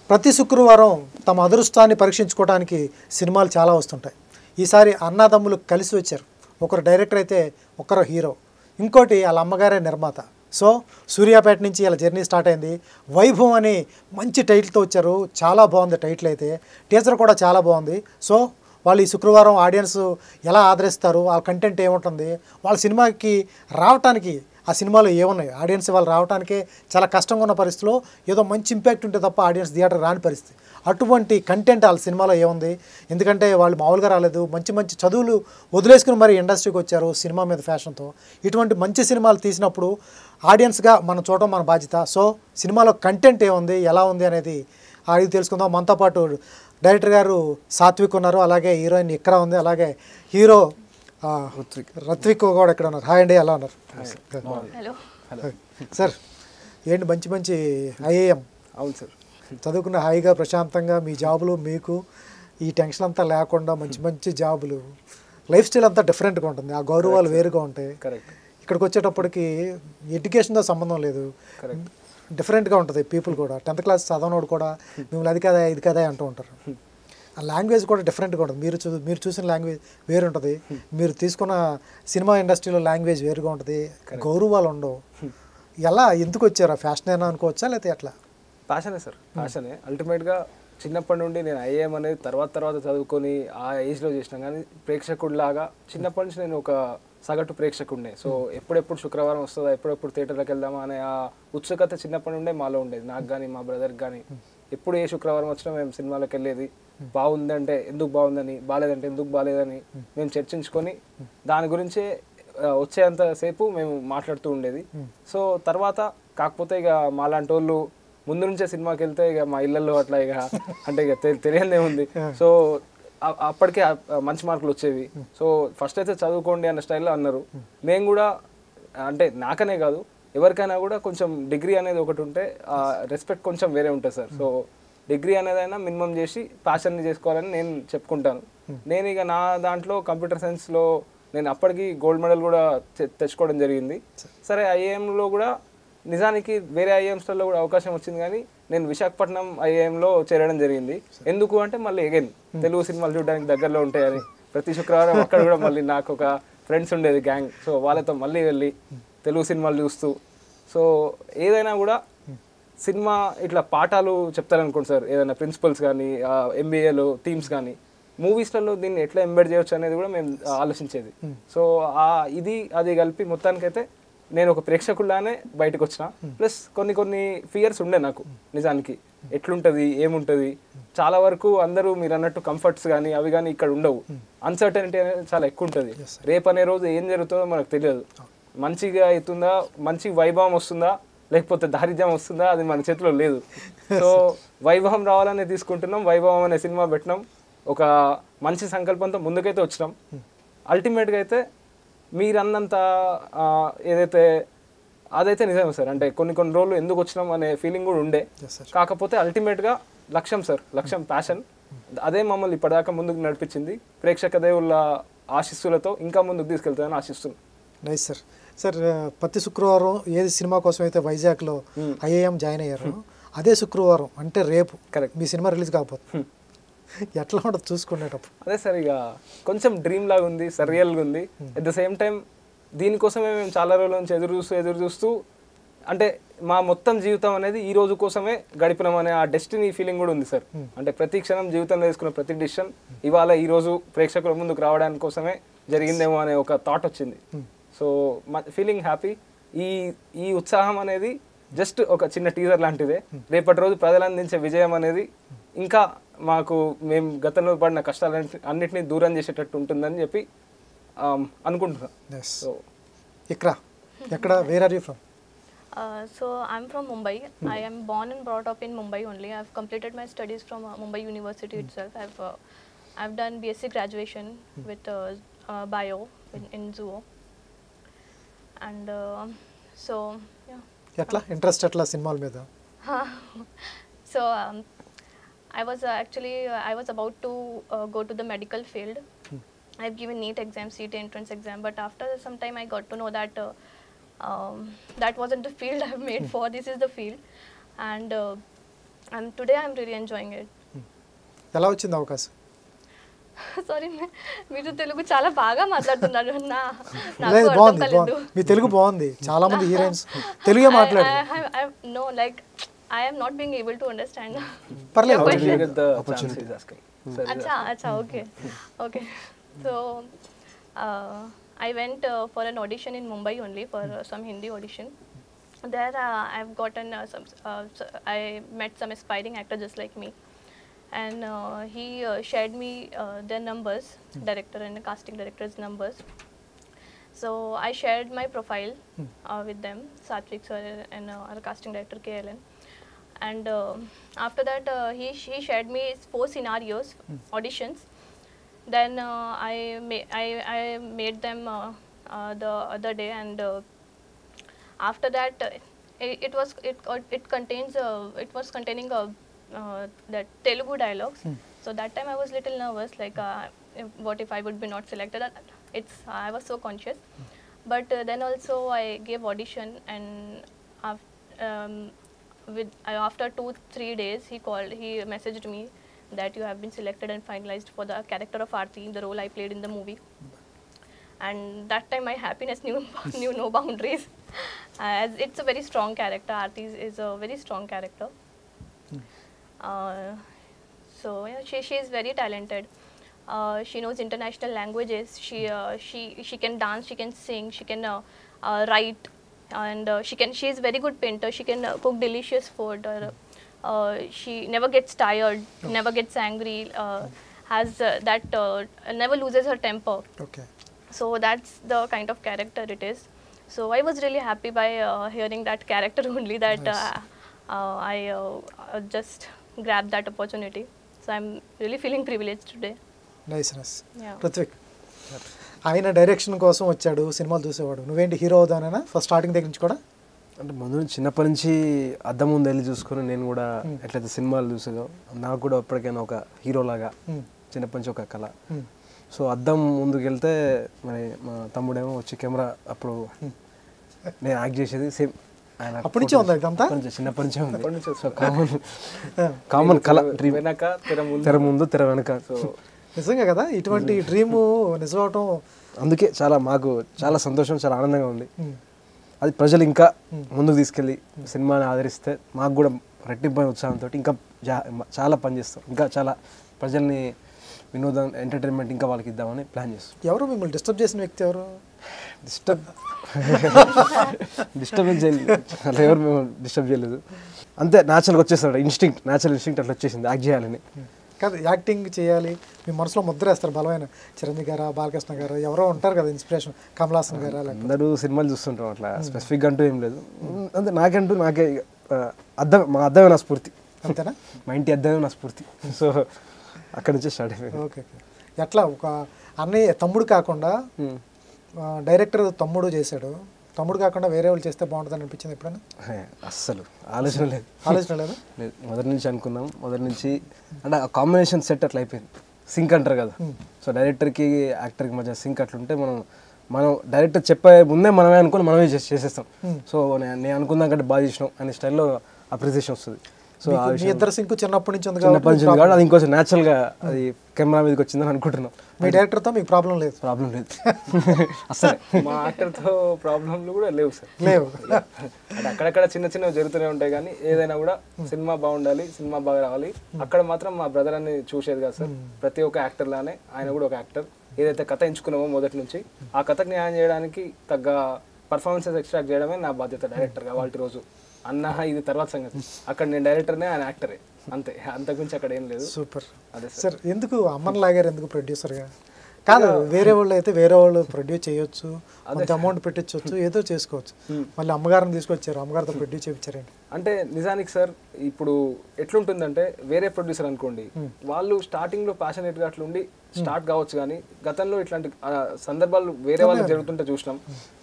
ప్రతి శుక్రవారం తమ అదృష్టాన్ని పరీక్షించుకోవడానికి సినిమాలు చాలా వస్తుంటాయి. ఈసారి అన్నదమ్ములు కలిసి వచ్చారు. ఒకరు డైరెక్టర్ అయితే ఒకరు హీరో, ఇంకోటి వాళ్ళ అమ్మగారే నిర్మాత. సో సూర్యాపేట నుంచి ఇలా జర్నీ స్టార్ట్ అయింది. వైభవం అని మంచి టైటిల్తో వచ్చారు. చాలా బాగుంది టైటిల్ అయితే, టీజర్ కూడా చాలా బాగుంది. సో వాళ్ళు ఈ శుక్రవారం ఆడియన్స్ ఎలా ఆదరిస్తారు, వాళ్ళ కంటెంట్ ఏముంటుంది, వాళ్ళ సినిమాకి రావటానికి ఆ సినిమాలో ఏమున్నాయి, ఆడియన్స్ వాళ్ళు రావడానికే చాలా కష్టంగా ఉన్న పరిస్థితిలో ఏదో మంచి ఇంపాక్ట్ ఉంటే తప్ప ఆడియన్స్ థియేటర్ రాని పరిస్థితి. అటువంటి కంటెంట్ వాళ్ళ సినిమాలో ఏముంది, ఎందుకంటే వాళ్ళు మామూలుగా రాలేదు, మంచి మంచి చదువులు వదిలేసుకుని మరి ఇండస్ట్రీకి వచ్చారు సినిమా మీద ఫ్యాషన్తో. ఇటువంటి మంచి సినిమాలు తీసినప్పుడు ఆడియన్స్గా మనం చూడడం మన బాధ్యత. సో సినిమాలో కంటెంట్ ఏముంది, ఎలా ఉంది అనేది అడిగి తెలుసుకుందాం. మనతో పాటు డైరెక్టర్ గారు సాత్విక్ ఉన్నారు, అలాగే హీరోయిన్ ఇక్రా ఉంది, అలాగే హీరో రత్విక్ కూడా ఇక్కడ ఉన్నారు. హాయ్ అండి, ఎలా ఉన్నారు? సార్ ఏంటి మంచి మంచి ఐఏఎం? అవును సార్, చదువుకున్న హాయిగా ప్రశాంతంగా మీ జాబులు, మీకు ఈ టెన్షన్ అంతా లేకుండా మంచి మంచి జాబులు, లైఫ్ స్టైల్ అంతా డిఫరెంట్గా ఉంటుంది, ఆ గౌరవాలు వేరుగా ఉంటాయి. ఇక్కడికి వచ్చేటప్పటికి ఎడ్యుకేషన్తో సంబంధం లేదు, డిఫరెంట్గా ఉంటుంది పీపుల్ కూడా. 10th క్లాస్ చదవనోడు కూడా మిమ్మల్ని అది కదా ఇది కదా అంటూ ఉంటారు. ఆ లాంగ్వేజ్ కూడా డిఫరెంట్గా ఉంటుంది. మీరు చూసిన లాంగ్వేజ్ వేరు ఉంటుంది, మీరు తీసుకున్న సినిమా ఇండస్ట్రీలో లాంగ్వేజ్ వేరుగా ఉంటుంది, గౌరవాలు ఉండవు. ఎలా ఎందుకు వచ్చారు? ఫ్యాషన్ అయినా అనుకోవచ్చా, లేకపోతే ఎట్లా? ప్యాషనే సార్, ప్యాషనే. అల్టిమేట్గా చిన్నప్పటి నుండి నేను ఐఏఎం అనేది తర్వాత చదువుకొని ఆ ఏజ్లో చేసినా, కానీ ప్రేక్షకుడిలాగా చిన్నప్పటి నుంచి నేను ఒక సగటు ప్రేక్షకుడినే. సో ఎప్పుడెప్పుడు శుక్రవారం వస్తుందా, ఎప్పుడెప్పుడు థియేటర్లకు వెళ్దామా అనే ఆ ఉత్సుకత చిన్నప్పటి నుండే మాలో ఉండేది, నాకు కానీ మా బ్రదర్కి కానీ. ఎప్పుడు ఏ శుక్రవారం వచ్చినా మేము సినిమాలకు వెళ్ళేది, బాగుందంటే ఎందుకు బాగుందని, బాగాలేదంటే ఎందుకు బాగాలేదని మేము చర్చించుకొని దాని గురించే వచ్చేంత సేపు మేము మాట్లాడుతూ ఉండేది. సో తర్వాత కాకపోతే ఇక మాలాంటి వాళ్ళు ముందు నుంచే సినిమాకి వెళ్తే ఇక మా ఇళ్ళల్లో అట్లా ఇక అంటే ఇక తెలియదే ఉంది. సో అప్పటికే మంచి మార్కులు వచ్చేవి. సో ఫస్ట్ అయితే చదువుకోండి అన్న స్టైల్లో అన్నారు. మేము కూడా అంటే నాకనే కాదు ఎవరికైనా కూడా కొంచెం డిగ్రీ అనేది ఒకటి ఉంటే రెస్పెక్ట్ కొంచెం వేరే ఉంటుంది సార్. సో డిగ్రీ అనేదైనా మినిమం చేసి ప్యాషన్ని చేసుకోవాలని నేను చెప్పుకుంటాను. నేను ఇక నా దాంట్లో కంప్యూటర్ సైన్స్లో నేను అప్పటికి గోల్డ్ మెడల్ కూడా తెచ్చుకోవడం జరిగింది. సరే ఐఏఎంలో కూడా నిజానికి వేరే ఐఏఎంస్లలో కూడా అవకాశం వచ్చింది, కానీ నేను విశాఖపట్నం ఐఏఎంలో చేరడం జరిగింది. ఎందుకు అంటే మళ్ళీ అగైన్ తెలుగు సినిమాలు చూడడానికి దగ్గరలో ఉంటాయని ప్రతి శుక్రవారం అక్కడ కూడా మళ్ళీ నాకు ఒక ఫ్రెండ్స్ ఉండేది గ్యాంగ్. సో వాళ్ళతో మళ్ళీ వెళ్ళి తెలుగు సినిమాలు చూస్తూ, సో ఏదైనా కూడా సినిమా ఇట్లా పాఠాలు చెప్తారనుకోండి సార్, ఏదైనా ప్రిన్సిపల్స్ కానీ ఎంబీఏలో టీమ్స్ కానీ, మూవీస్లలో దీన్ని ఎట్లా ఎంబెడ్ చేయొచ్చు అనేది కూడా మేము ఆలోచించేది. సో ఇది అది కలిపి మొత్తానికైతే నేను ఒక ప్రేక్షకుల్లానే బయటకు వచ్చిన. ప్లస్ కొన్ని ఫియర్స్ ఉండే నాకు నిజానికి, ఎట్లుంటుంది ఏముంటుంది. చాలా వరకు అందరూ మీరు అన్నట్టు కంఫర్ట్స్ కానీ అవి కానీ ఇక్కడ ఉండవు, అన్సర్టనిటీ అనేది చాలా ఎక్కువ ఉంటుంది. రేపు అనే రోజు ఏం జరుగుతుందో మనకు తెలియదు, మంచిగా అవుతుందా, మంచి వైభవం వస్తుందా, లేకపోతే దారిద్ర్యం వస్తుందా, అది మన చేతిలో లేదు. సో వైభవం రావాలనే తీసుకుంటున్నాం, వైభవం అనే సినిమా పెట్టినాం, ఒక మంచి సంకల్పంతో ముందుకైతే వచ్చినాం. అల్టిమేట్గా అయితే మీరు అన్నంత ఏదైతే అదైతే నిజమే సార్. అంటే కొన్ని రోజులు ఎందుకు వచ్చినాం అనే ఫీలింగ్ కూడా ఉండే, కాకపోతే అల్టిమేట్గా లక్ష్యం సార్, లక్ష్యం ప్యాషన్, అదే మమ్మల్ని ఇప్పటిదాకా ముందుకు నడిపించింది. ప్రేక్షక దేవుళ్ళ ఆశీస్సులతో ఇంకా ముందుకు తీసుకెళ్తామని ఆశిస్తున్నాను. Nice sir. సార్ ప్రతి శుక్రవారం ఏది సినిమా కోసం అయితే వైజాగ్లో ఐఏఎం జాయిన్ అయ్యారు, అదే శుక్రవారం అంటే రేపు కరెక్ట్ మీ సినిమా రిలీజ్ కాకపోతే ఎట్లా ఉంటుంది చూసుకునేటప్పుడు? అదే సార్, ఇక కొంచెం డ్రీమ్ లాగా ఉంది, సర్రియల్గా ఉంది. అట్ ద సేమ్ టైం దీనికోసమే మేము చాలా రోజుల నుంచి ఎదురు చూస్తూ అంటే మా మొత్తం జీవితం అనేది ఈ రోజు కోసమే గడిపినాం అనే ఆ డెస్టినీ ఫీలింగ్ కూడా ఉంది సార్. అంటే ప్రతి క్షణం జీవితంలో తీసుకున్న ప్రతి డిసిషన్ ఇవాళ ఈ రోజు ప్రేక్షకుల ముందుకు రావడానికి కోసమే జరిగిందేమో అనే ఒక థాట్ వచ్చింది. So feeling happy. ఈ ఉత్సాహం అనేది జస్ట్ ఒక చిన్న టీజర్ లాంటిదే. రేపటి రోజు ప్రజలు అందించే విజయం అనేది ఇంకా మాకు మేము గతంలో పడిన కష్టాలు అన్నిటినీ దూరం చేసేటట్టు ఉంటుందని చెప్పి అనుకుంటున్నాను. సో ఇక్కడ ఎక్కడ, where are you from? So I'm from Mumbai. I am born and brought up in Mumbai only. I've completed my studies from Mumbai University itself. I've done BSc graduation with bio in zoo. And so yeah. ఎట్లా interest ఎట్లా సినిమాల మీద? So I was about to go to the medical field. I've given NEET exam, CET entrance exam, but after some time I got to know that that wasn't the field I've made for. This is the field, and and today I'm really enjoying it. ఎలా వచ్చింది అవకాశం? Sorry, మీరు తెలుగు చాలా బాగా మాట్లాడుతున్నారు. నాకు లేదు, అర్థం బాగుంది కాలేదు. బాగుంది, మీ తెలుగు బాగుంది. చాలా మంది హీరోయిన్స్ తెలుగే మాట్లాడారు. No, like I am not being able to understand. పర్లేదు. How did you get the chance he's asking? Acha, okay. Okay. So, I went for an audition in Mumbai only for some Hindi audition. There, I've gotten I met some aspiring actor just like me, and he shared me their numbers, director and casting director's numbers. So I shared my profile with them, Satvik sir and our casting director KLN. And after that, he shared me 4 scenarios, auditions. Then I made them the other day, and after that, it was containing that Telugu dialogues. So that time I was little nervous, like what if I would be not selected? I was so conscious. But then also I gave audition, and after 2-3 days he messaged me that you have been selected and finalized for the character of Aarti, the role I played in the movie. And that time my happiness knew no boundaries, as it's a very strong character. Aarti is a very strong character. So yeah, she is very talented. She knows international languages. She can dance, she can sing, she can write, and she is very good painter. She can cook delicious food. She never gets tired, never gets angry, has never loses her temper. Okay. So that's the kind of character it is. So I was really happy by hearing that character only, that I just grabbed that opportunity. So I'm really feeling privileged today. Nice nice. Yeah. Ritvik, ఆయన direction కోసం వచ్చాడు, సినిమాలు చూసేవాడు. నువ్వేంటి hero అవుదానేనా first starting దగ్గర నుంచి కూడా? అంటే ముందు నుంచి చిన్నప్పటి నుంచి అద్దం ముందు వెళ్ళి చూసుకుని నేను కూడా ఎట్లయితే సినిమాలు చూసేదో నాకు కూడా ఎప్పటికైనా ఒక హీరోలాగా చిన్నప్పటి నుంచి ఒక కళ. సో అద్దం ముందుకు వెళ్తే మరి మా తమ్ముడేమో వచ్చి కెమెరా, అప్పుడు నేను యాక్ట్ చేసేది సేమ్ ఆయన. అప్పటి నుంచే ఉంది ఇదంతా? చిన్నప్పటి నుంచే ఉంది. సో కామన్ కళ, డ్రీమ్ వెనక తెర ముందు తెర వెనక. సో నిజంగా కదా, ఇటువంటి డ్రీమ్ నిజం అవటం అందుకే మాకు చాలా సంతోషం, చాలా ఆనందంగా ఉంది. అది ప్రజలు ఇంకా ముందుకు తీసుకెళ్ళి సినిమాని ఆదరిస్తే మాకు కూడా రెట్టింపైన ఉత్సాహంతో ఇంకా చాలా పనిచేస్తాం, ఇంకా చాలా ప్రజల్ని వినోదం, ఎంటర్టైన్మెంట్ ఇంకా వాళ్ళకి ఇద్దామని ప్లాన్ చేస్తాం. ఎవరు మిమ్మల్ని డిస్టర్బ్ చేసిన వ్యక్తి ఎవరు? డిస్టర్బెన్స్ చేయలేదు, అట్లా ఎవరు మేము డిస్టర్బ్ చేయలేదు. అంతే న్యాచురల్గా వచ్చేస్తాడు, న్యాచురల్ ఇన్స్టింక్ట్ అట్లా వచ్చేసింది యాక్ట్ చేయాలని. కాదు, యాక్టింగ్ చేయాలి, మీ మనసులో ముద్ర వేస్తారు బలమైన. చిరంజీవి గారా, బాలకృష్ణ గారు, ఎవరో ఉంటారు కదా ఇన్స్పిరేషన్, కమల్ హాసన్ గారా? అందరూ సినిమాలు చూస్తుంటాం, అట్లా స్పెసిఫిక్గా అంటూ ఏం లేదు. అంతే నాకే మా అద్దమే నా స్ఫూర్తి. అంతేనా? మా ఇంటి అద్దమే నా స్ఫూర్తి. సో అక్కడి నుంచే స్టార్ట్ అయిపోయింది. ఓకే. ఎట్లా ఒక అన్నయ్య, తమ్ముడు కాకుండా డైరెక్టర్ తమ్ముడు చేశాడు, తమ్ముడు కాకుండా వేరే వాళ్ళు చేస్తే బాగుంటుందని అనిపించింది ఎప్పుడైనా? అస్సలు ఆలోచన లేదు. లేదు. మొదటి నుంచి అనుకున్నాం, మొదటి నుంచి అంటే ఆ కాంబినేషన్ సెట్ అట్లా అయిపోయింది. సింక్ అంటారు కదా, సో డైరెక్టర్కి యాక్టర్కి మధ్య సింక్ అట్లుంటే మనం డైరెక్టర్ చెప్పే ముందే మనమే అనుకుని మనమే చేసేస్తాం. సో నేను అనుకున్నా కంటే బాగా చేసినాం అనే స్టైల్లో అప్రిసియేషన్ వస్తుంది. సో మీ ఇద్దరు సింక్ చిన్నప్పటి నుంచి ఉంది కాబట్టి అది ఇంకొంచెం న్యాచురల్గా అది కెమెరా మీదకి వచ్చిందని అనుకుంటున్నాం. మీ డైరెక్టర్తో మీకు ప్రాబ్లం లేదు? అసలు మా యాక్టర్తో ప్రాబ్లంలు కూడా లేవు సార్. లేవు. అంటే అక్కడక్కడ చిన్నవి జరుగుతూనే ఉంటాయి, కానీ ఏదైనా కూడా సినిమా బాగుండాలి, సినిమా బాగా రావాలి. అక్కడ మాత్రం మా బ్రదర్ అని చూసేది కాదు సార్. ప్రతి ఒక్క యాక్టర్ లానే ఆయన కూడా ఒక యాక్టర్. ఏదైతే కథ ఎంచుకున్నామో మొదటి నుంచి ఆ కథకు న్యాయం చేయడానికి తగ్గ పర్ఫార్మెన్సెస్ ఎక్స్ట్రాక్ట్ చేయడమే నా బాధ్యత డైరెక్టర్గా. వాళ్ళ రోజు అన్న ఇది తర్వాత సంగతి, అక్కడ నేను డైరెక్టర్నే, ఆయన యాక్టరే, అంతే. అంతకుమించి అక్కడ ఏం లేదు. సూపర్. అదే సార్, ఎందుకు అమ్మన్ లాగారు, ఎందుకు ప్రొడ్యూసర్గా? కాదు, వేరే వాళ్ళు అయితే వేరే వాళ్ళు ప్రొడ్యూస్ చేయొచ్చు, అంత అమౌంట్ పెట్టించవచ్చు, ఏదో చేసుకోవచ్చు. మళ్ళీ అమ్మగారిని తీసుకొచ్చారు, అమ్మగారితో ప్రొడ్యూస్ చేయించారండి. అంటే నిజానికి సార్ ఇప్పుడు ఎట్లుంటుందంటే, వేరే ప్రొడ్యూసర్ అనుకోండి, వాళ్ళు స్టార్టింగ్లో ప్యాషనేట్గా అట్లుండి స్టార్ట్ కావచ్చు, కానీ గతంలో ఇట్లాంటి సందర్భాలు వేరే వాళ్ళకి జరుగుతుంటే చూసినాం.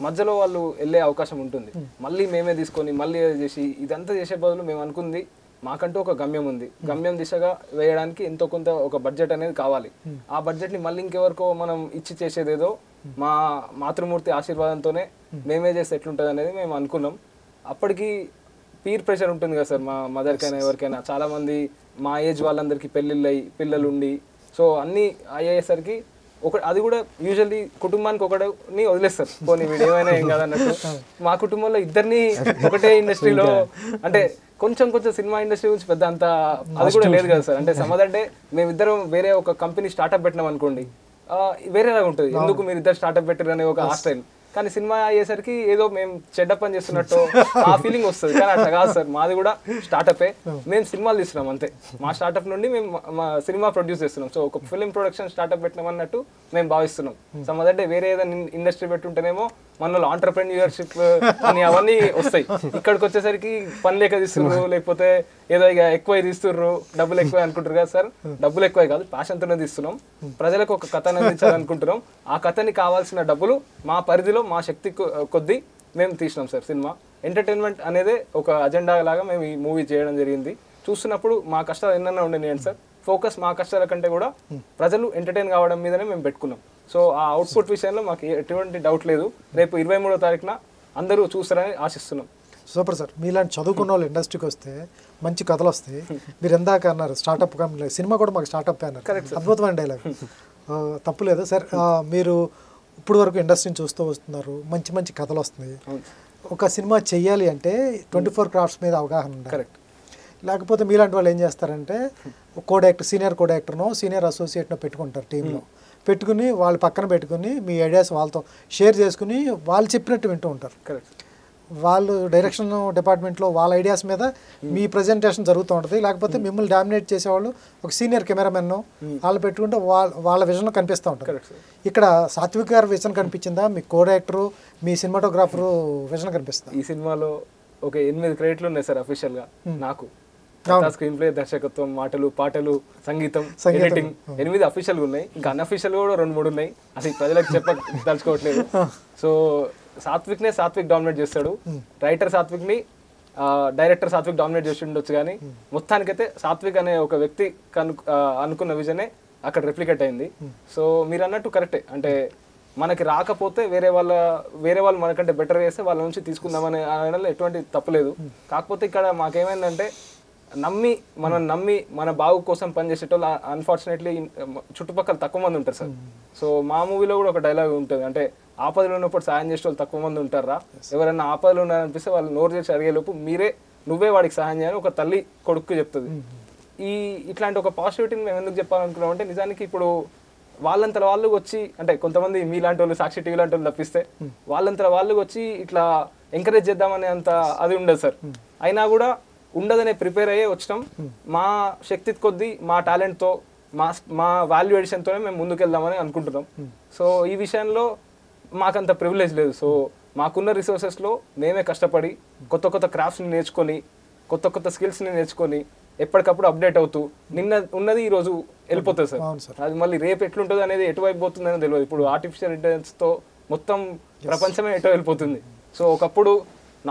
మధ్యలో వాళ్ళు వెళ్ళే అవకాశం ఉంటుంది, మళ్ళీ మేమే తీసుకొని మళ్ళీ చేసి ఇదంతా చేసే బదులు మేము అనుకుంది మాకంటూ ఒక గమ్యం ఉంది, గమ్యం దిశగా వేయడానికి ఎంతో కొంత ఒక బడ్జెట్ అనేది కావాలి. ఆ బడ్జెట్ని మళ్ళీ ఇంకెవరికో మనం ఇచ్చి చేసేదేదో మా మాతృమూర్తి ఆశీర్వాదంతోనే మేమే చేస్తే ఎట్లుంటుంది అనేది మేము అనుకున్నాం. అప్పటికి పీర్ ప్రెషర్ ఉంటుంది కదా సార్, మా మదర్కైనా ఎవరికైనా. చాలా మంది మా ఏజ్ వాళ్ళందరికీ పెళ్ళిళ్ళు అయ్యి పిల్లలు ఉండి సో అన్నీ అయ్యేసరికి అది కూడా యూజువల్లీ కుటుంబానికి ఒకటిని వదిలేస్తారు, పోనీ వీడు ఏమైనా ఏం కాదన్నట్టు. మా కుటుంబంలో ఇద్దరిని ఒకటే ఇండస్ట్రీలో, అంటే కొంచెం సినిమా ఇండస్ట్రీ గురించి పెద్ద అంత అది కూడా లేదు కదా సార్. అంటే సమాదంటే మేమిద్దరం వేరే ఒక కంపెనీ స్టార్ట్అప్ పెట్టినాం అనుకోండి, వేరేలాగా ఉంటుంది. ఎందుకు మీరు ఇద్దరు స్టార్ట్అప్ పెట్టారు అనే ఒక హాస్టైల్. కానీ సినిమా అయ్యేసరికి ఏదో మేము చెడ్డ పని చేస్తున్నట్టు ఆ ఫీలింగ్ వస్తుంది. కానీ అట్లా కాదు సార్, మాది కూడా స్టార్టపే. మేము సినిమాలు తీస్తున్నాం అంతే. మా స్టార్టప్ నుండి మేము మా సినిమా ప్రొడ్యూస్ చేస్తున్నాం. సో ఒక ఫిలిం ప్రొడక్షన్ స్టార్టప్ పెట్టినాం అన్నట్టు మేము భావిస్తున్నాం. సమాదంటే వేరే ఏదైనా ఇండస్ట్రీ పెట్టుంటేనేమో మనలో ఆంటర్ప్రెన్యూర్షిప్ అని అవన్నీ వస్తాయి. ఇక్కడికి వచ్చేసరికి పని లేక తీస్తుర్రు, లేకపోతే ఏదో ఇక ఎక్కువ తీస్తుర్రు, డబ్బులు ఎక్కువ అనుకుంటారు కదా సార్. డబ్బులు ఎక్కువ కాదు, ప్యాషన్తోనే తీస్తున్నాం. ప్రజలకు ఒక కథను అందించాలనుకుంటున్నాం. ఆ కథని కావాల్సిన డబ్బులు మా పరిధిలో మా శక్తి కొద్దీ మేము తీసినాం సార్ సినిమా. ఎంటర్టైన్మెంట్ అనేది ఒక అజెండా లాగా మేము ఈ మూవీ చేయడం జరిగింది. చూస్తున్నప్పుడు మా కష్టాలు ఎన్నన్నా ఉండేయండి సార్. ఫోకస్ మా కష్టాల కంటే కూడా ప్రజలు ఎంటర్టైన్ కావడం మీదనే మేము పెట్టుకున్నాం. సో ఆ అవుట్పుట్ విషయంలో మాకు ఎటువంటి డౌట్ లేదు. రేపు 23వ తారీఖున అందరూ చూస్తారని ఆశిస్తున్నాం. Super sir. మీలాంటి చదువుకున్న వాళ్ళు ఇండస్ట్రీకి వస్తే మంచి కథలు వస్తాయి. మీరు ఎందాక అన్నారు స్టార్టప్ కంపెనీ, సినిమా కూడా మాకు స్టార్టప్ అన్నారు. అద్భుతమైన డైలాగ్, తప్పులేదు సార్. మీరు ఇప్పుడు వరకు ఇండస్ట్రీని చూస్తూ వస్తున్నారు, మంచి మంచి కథలు వస్తున్నాయి. ఒక సినిమా చెయ్యాలి అంటే 24 క్రాఫ్ట్స్ మీద అవగాహన ఉండాలి. లేకపోతే మీలాంటి వాళ్ళు ఏం చేస్తారంటే కోడైరెక్టర్, సీనియర్ కోడైరెక్టర్నో సీనియర్ అసోసియేట్నో పెట్టుకుంటారు టీంలో. పెట్టుకుని వాళ్ళు పక్కన పెట్టుకుని మీ ఐడియాస్ వాళ్ళతో షేర్ చేసుకుని వాళ్ళు చెప్పినట్టు వింటూ ఉంటారు. వాళ్ళు డైరెక్షన్ డిపార్ట్మెంట్లో వాళ్ళ ఐడియాస్ మీద మీ ప్రజెంటేషన్ జరుగుతూ ఉంటుంది. లేకపోతే మిమ్మల్ని డామినేట్ చేసేవాళ్ళు ఒక సీనియర్ కెమెరామెన్ వాళ్ళు పెట్టుకుంటే వాళ్ళ విజన్ కనిపిస్తూ ఉంటారు. ఇక్కడ సాత్విక్ గారి విజన్ కనిపించిందా? మీ కో డైరెక్టరు, మీ సినిమాటోగ్రాఫరు విజన్ కనిపిస్తుందా? ఈ సినిమాలో ఒక 8 క్రెడిట్లు ఉన్నాయి సార్ అఫీషియల్గా నాకు. స్క్రీన్ ప్లే, దర్శకత్వం, మాటలు, పాటలు, సంగీతం, ఎడిటింగ్ 8 అఫీషియల్గా ఉన్నాయి. ఇంకా అన్అఫీషియల్ కూడా 2-3 ఉన్నాయి. అది ప్రజలకు చెప్పదలుచుకోవట్లేదు. సో సాత్విక్ డామినేట్ చేస్తాడు. రైటర్ సాత్విక్ని, డైరెక్టర్ సాత్విక్ డామినేట్ చేసి ఉండొచ్చు. కానీ మొత్తానికైతే సాత్విక్ అనే ఒక వ్యక్తి అనుకున్న విజనే అక్కడ రెప్లికేట్ అయింది. సో మీరు అన్నట్టు కరెక్టే. అంటే మనకి రాకపోతే వేరే వాళ్ళు మనకంటే బెటర్ చేస్తే వాళ్ళ నుంచి తీసుకుందామనే అనడంలో ఎటువంటి తప్పులేదు. కాకపోతే ఇక్కడ మాకేమైందంటే నమ్మి మన బాగు కోసం పనిచేసేటోళ్ళు అన్ఫార్చునేట్లీ చుట్టుపక్కల తక్కువ మంది ఉంటారు సార్. సో మా మూవీలో కూడా ఒక డైలాగ్ ఉంటుంది, అంటే ఆపదలో ఉన్నప్పుడు సాయం చేసే వాళ్ళు తక్కువ మంది ఉంటారా, ఎవరైనా ఆపదలు ఉన్నారనిపిస్తే వాళ్ళు నోరు చేసి అడిగేలోపు నువ్వే వాడికి సహాయం చేయాలని ఒక తల్లి కొడుకు చెప్తుంది. ఇట్లాంటి ఒక పాజిటివిటీని మేము ఎందుకు చెప్పాలనుకున్నాం అంటే, నిజానికి ఇప్పుడు వాళ్ళంతా వాళ్ళు వచ్చి, అంటే కొంతమంది మీలాంటి వాళ్ళు, సాక్షి టీవీ లాంటి వాళ్ళు తప్పిస్తే వాళ్ళంతా వాళ్ళు వచ్చి ఇట్లా ఎంకరేజ్ చేద్దామనే అంత అది ఉండదు సార్. అయినా కూడా ఉండదనే ప్రిపేర్ అయ్యే వచ్చినాం. మా శక్తి కొద్దీ, మా టాలెంట్తో, మా వాల్యూ ఎడిషన్తోనే మేము ముందుకెళ్దామని అనుకుంటున్నాం. సో ఈ విషయంలో మాకంత ప్రివిలేజ్ లేదు. సో మాకున్న రిసోర్సెస్లో మేమే కష్టపడి కొత్త క్రాఫ్ట్స్ని నేర్చుకొని, కొత్త స్కిల్స్ని నేర్చుకొని, ఎప్పటికప్పుడు అప్డేట్ అవుతూ, నిన్న ఉన్నది ఈరోజు వెళ్ళిపోతుంది సార్. అది మళ్ళీ రేపు ఎట్లుంటుంది అనేది, ఎటువైపు పోతుందని తెలియదు. ఇప్పుడు ఆర్టిఫిషియల్ ఇంటెలిజెన్స్తో మొత్తం ప్రపంచమే ఎటో వెళ్ళిపోతుంది. సో ఒకప్పుడు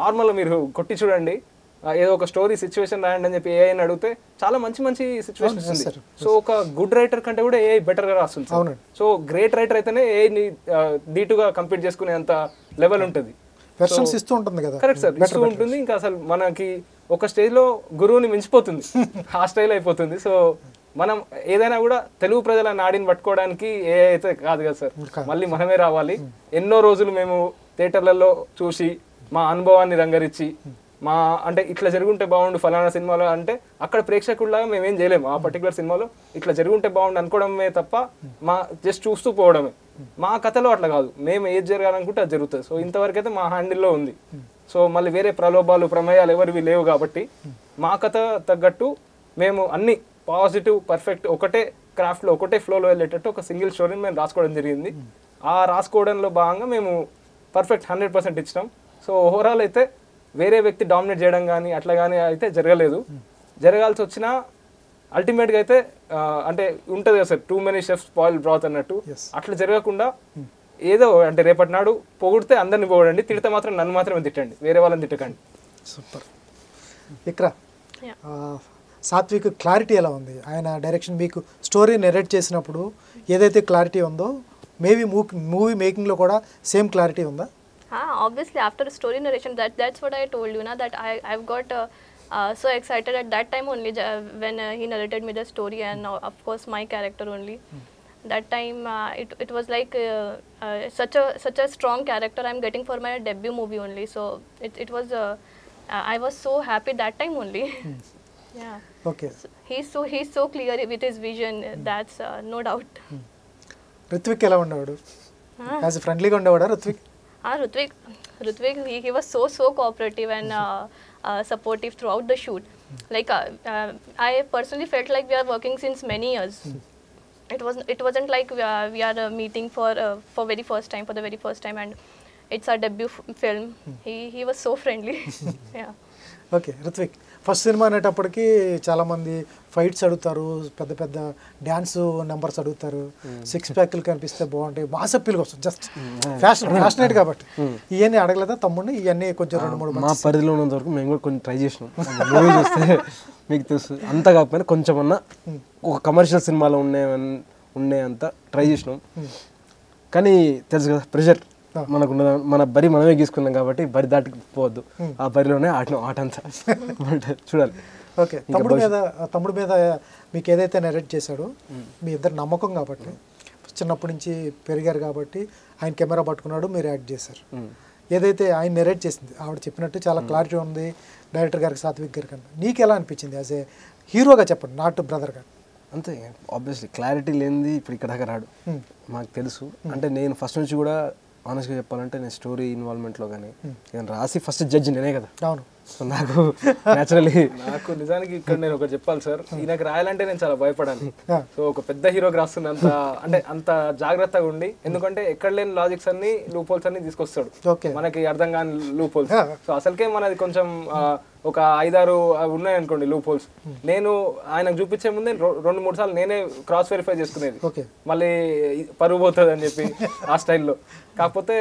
నార్మల్గా మీరు కొట్టి చూడండి, ఏదో ఒక స్టోరీ సిచ్యువేషన్ రాయండి అని చెప్పి ఏఐని అడిగితే చాలా మంచి సిచ్యువేషన్స్ ఉంది. సో ఒక గుడ్ రైటర్ కంటే కూడా ఏఐ బెటర్గా రాస్తుంది. సో గ్రేట్ రైటర్ అయితేనే ఏఐని డీటుగా కంప్లీట్ చేసుకునే అంత లెవెల్ ఉంటుంది. కరెక్ట్ సార్, ఇస్తూ ఉంటుంది. ఇంకా అసలు మనకి ఒక స్టేజ్లో గురువుని మించిపోతుంది, ఆ స్టైల్ అయిపోతుంది. సో మనం ఏదైనా కూడా తెలుగు ప్రజల నాడిని పట్టుకోవడానికి ఏ అయితే కాదు కదా సార్, మళ్ళీ మనమే రావాలి. ఎన్నో రోజులు మేము థియేటర్లలో చూసి మా అనుభవాన్ని రంగరించి, అంటే ఇట్లా జరుగుంటే బాగుండు ఫలానా సినిమాలో అంటే అక్కడ ప్రేక్షకుల్లాగా మేమేం చేయలేము. ఆ పర్టికులర్ సినిమాలో ఇట్లా జరుగుంటే బాగుండు అనుకోవడమే తప్ప జస్ట్ చూస్తూ పోవడమే. మా కథలో అట్లా కాదు, మేము ఏది జరగాలనుకుంటే అది జరుగుతుంది. సో ఇంతవరకు అయితే మా హ్యాండిల్లో ఉంది. సో మళ్ళీ వేరే ప్రలోభాలు, ప్రమేయాలు ఎవరివి లేవు కాబట్టి మా కథ తగ్గట్టు మేము అన్ని పాజిటివ్, పర్ఫెక్ట్, ఒకటే క్రాఫ్ట్లో, ఒకటే ఫ్లోలో వెళ్ళేటట్టు ఒక సింగిల్ స్టోరీని మేము రాసుకోవడం జరిగింది. ఆ రాసుకోవడంలో భాగంగా మేము పర్ఫెక్ట్ 100% ఇచ్చినాం. సో ఓవరాల్ అయితే వేరే వ్యక్తి డామినేట్ చేయడం కానీ అట్లా కానీ అయితే జరగలేదు. జరగాల్సి వచ్చినా అల్టిమేట్గా అయితే అంటే ఉంటుంది కదా sir, too many chefs spoil broth అన్నట్టు, అట్లా జరగకుండా ఏదో అంటే రేపటి నాడు పొగిడితే అందరిని పొగడండి, తిడితే మాత్రం నన్ను మాత్రమే తిట్టండి, వేరే వాళ్ళని తిట్టకండి. సూపర్. ఇక్కడ సాత్విక్ క్లారిటీ ఎలా ఉంది? ఆయన డైరెక్షన్ మీకు స్టోరీ నెరేట్ చేసినప్పుడు ఏదైతే క్లారిటీ ఉందో మేబీ మూవీ మేకింగ్లో కూడా సేమ్ క్లారిటీ ఉందా? Obviously, after story narration, that's what I told you, na, that I've got so excited at that time only when he narrated me the story, and of course my character only. That time it was like such a strong character I'm getting for my debut movie only. So it was I was so happy that time only. Yeah. Okay. He's so clear with his vision. That's no doubt. Ruthvik ఎలా ఉండేవాడు? As ఫ్రెండ్లీగా ఉండేవాడా Ruthvik? Rutvik, he was so cooperative and supportive throughout the shoot. Like I personally felt like we are working since many years. It wasn't like we are meeting for the very first time, and it's our debut film. He was so friendly. Yeah. Okay. Ruthvik, first cinema అనేటప్పటికి చాలామంది fights అడుగుతారు, పెద్ద పెద్ద dance numbers అడుగుతారు, six ప్యాక్లు కనిపిస్తే బాగుంటాయి, mass అప్పీల్కి వస్తుంది, just passionate కాబట్టి. ఇవన్నీ అడగలేదా తమ్ముడిని? ఇవన్నీ కొంచెం 2-3 మా పరిధిలో ఉన్నంత వరకు మేము కూడా కొంచెం ట్రై చేసినాం. మూవీ చూస్తే మీకు తెలుసు, అంత కాకపోయినా కొంచెమన్నా ఒక కమర్షియల్ సినిమాలో ఉండే అంత ట్రై చేసినాం. కానీ తెలుసు కదా, ప్రెషర్ మనకున్న, మన బరి మనమే గీసుకున్నాం కాబట్టి బరి దాటిపోవద్దు, ఆ బరిలోనే ఆడినాం ఆట అంతా. చూడాలి. ఓకే. తమ్ముడి మీద మీకు ఏదైతే నెరేట్ చేశాడో, మీ ఇద్దరు నమ్మకం కాబట్టి, చిన్నప్పటి నుంచి పెరిగారు కాబట్టి, ఆయన కెమెరా పట్టుకున్నాడు, మీరు యాక్ట్ చేశారు. ఏదైతే ఆయన నెరేట్ చేసింది, ఆవిడ చెప్పినట్టు చాలా క్లారిటీ ఉంది డైరెక్టర్ గారికి, సాత్విక్ గారి కన్నా. నీకు ఎలా అనిపించింది యాజ్ ఏ హీరోగా? చెప్పండి, నాట్ బ్రదర్ గారు. అంతే, ఆబ్వియస్లీ క్లారిటీ లేనిది ఇప్పుడు ఇక్కడ దాకా రాడు, మాకు తెలుసు. అంటే నేను ఫస్ట్ నుంచి కూడా ఆనెస్ట్గా చెప్పాలంటే నేను స్టోరీ ఇన్వాల్వ్మెంట్లో కానీ నేను రాసి ఫస్ట్ జడ్జి నేనే కదా. అవును. సో నాకు న్యాచురలీ నాకు నిజానికి ఇక్కడ నేను ఒకటి చెప్పాలి సార్, ఈయనకు రాయాలంటే నేను చాలా భయపడాను. సో ఒక పెద్ద హీరోకి రాస్తుంది అంత జాగ్రత్తగా ఉండి, ఎందుకంటే ఎక్కడ లేని లాజిక్స్ అన్ని లూప్ హోల్స్ అన్ని తీసుకొస్తాడు, మనకి అర్థం కాని లూప్ హోల్స్. సో అసలుకే మనది కొంచెం ఒక 5-6 ఉన్నాయనుకోండి లూప్ హోల్స్. నేను ఆయనకు చూపించే ముందే 2-3 సార్లు నేనే క్రాస్ వెరిఫై చేసుకునేది, మళ్ళీ పరుగు పోతుంది అని చెప్పి ఆ స్టైల్లో. కాకపోతే